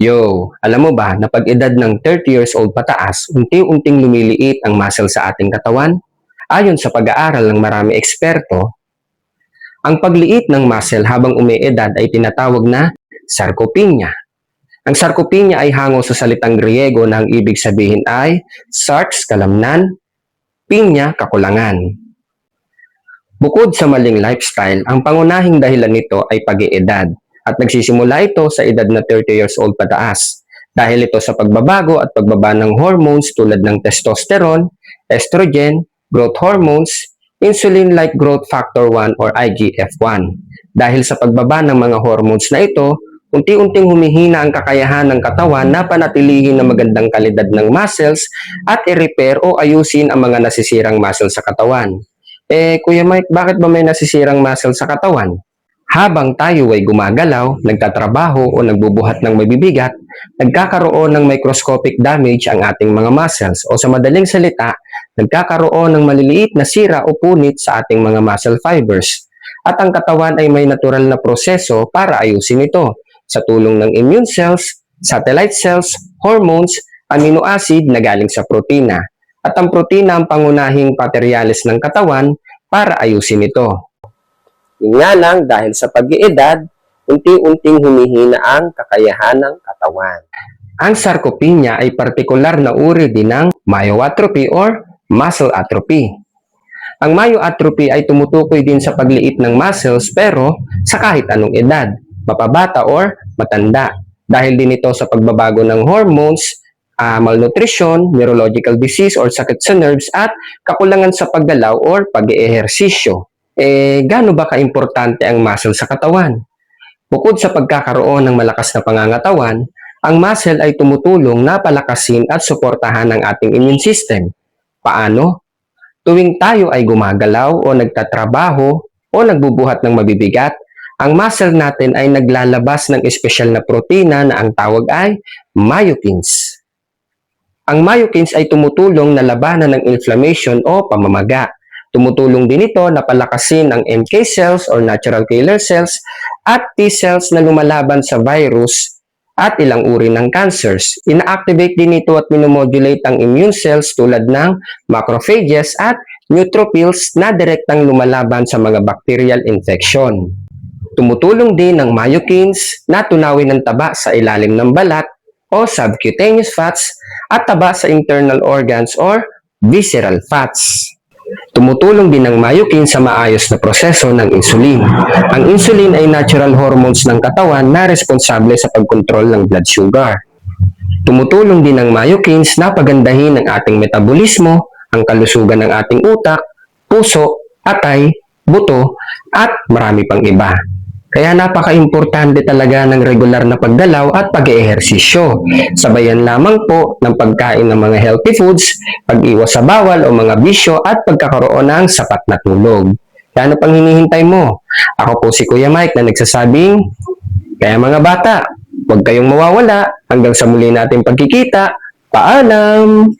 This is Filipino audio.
Yo, alam mo ba na pag edad ng 30 years old pataas, unti-unting lumiliit ang muscle sa ating katawan? Ayon sa pag-aaral ng marami eksperto, ang pagliit ng muscle habang umiedad ay tinatawag na sarcopenia. Ang sarcopenia ay hango sa salitang Griego na ang ibig sabihin ay sarx, kalamnan, pinya, kakulangan. Bukod sa maling lifestyle, ang pangunahing dahilan nito ay pag-iedad at nagsisimula ito sa edad na 30 years old pataas dahil ito sa pagbabago at pagbaba ng hormones tulad ng testosterone, estrogen, growth hormones, insulin-like growth factor 1 or IGF-1. Dahil sa pagbaba ng mga hormones na ito, unti-unting humihina ang kakayahan ng katawan na panatilihin na magandang kalidad ng muscles at i-repair o ayusin ang mga nasisirang muscle sa katawan. Kuya Mike, bakit ba may nasisirang muscle sa katawan? Habang tayo ay gumagalaw, nagtatrabaho o nagbubuhat ng mabibigat, nagkakaroon ng microscopic damage ang ating mga muscles o sa madaling salita, nagkakaroon ng maliliit na sira o punit sa ating mga muscle fibers. At ang katawan ay may natural na proseso para ayusin ito sa tulong ng immune cells, satellite cells, hormones, amino acid na galing sa protina. At ang protina ang pangunahing materyales ng katawan para ayusin ito. Yun nga lang dahil sa pag-iedad, unti-unting humihina ang kakayahan ng katawan. Ang sarcopenia ay partikular na uri din ng myoatrophy or muscle atrophy. Ang myoatrophy ay tumutukoy din sa pagliit ng muscles pero sa kahit anong edad, mapabata or matanda. Dahil din ito sa pagbabago ng hormones, malnutrition, neurological disease or sakit sa nerves at kakulangan sa paggalaw or pag-eehersisyo. Gaano ba kaimportante ang muscle sa katawan? Bukod sa pagkakaroon ng malakas na pangangatawan, ang muscle ay tumutulong na palakasin at suportahan ang ating immune system. Paano? Tuwing tayo ay gumagalaw o nagtatrabaho o nagbubuhat ng mabibigat, ang muscle natin ay naglalabas ng espesyal na protina na ang tawag ay myokines. Ang myokines ay tumutulong na labanan ng inflammation o pamamaga. Tumutulong din ito na palakasin ang NK cells or natural killer cells at T cells na lumalaban sa virus at ilang uri ng cancers. Ina-activate din ito at minomodulate ang immune cells tulad ng macrophages at neutrophils na direktang lumalaban sa mga bacterial infection. Tumutulong din ang myokines na tunawin ng taba sa ilalim ng balat o subcutaneous fats at taba sa internal organs or visceral fats. Tumutulong din ang myokines sa maayos na proseso ng insulin. Ang insulin ay natural hormones ng katawan na responsable sa pagkontrol ng blood sugar. Tumutulong din ang myokines na pagandahin ang ating metabolismo, ang kalusugan ng ating utak, puso, atay, buto, at marami pang iba. Kaya napaka-importante talaga ng regular na paggalaw at pag-eehersisyo. Sabayan lamang po ng pagkain ng mga healthy foods, pag-iwas sa bawal o mga bisyo at pagkakaroon ng sapat na tulog. Ano pang hinihintay mo? Ako po si Kuya Mike na nagsasabing, kaya mga bata, huwag kayong mawawala hanggang sa muli nating pagkikita. Paalam!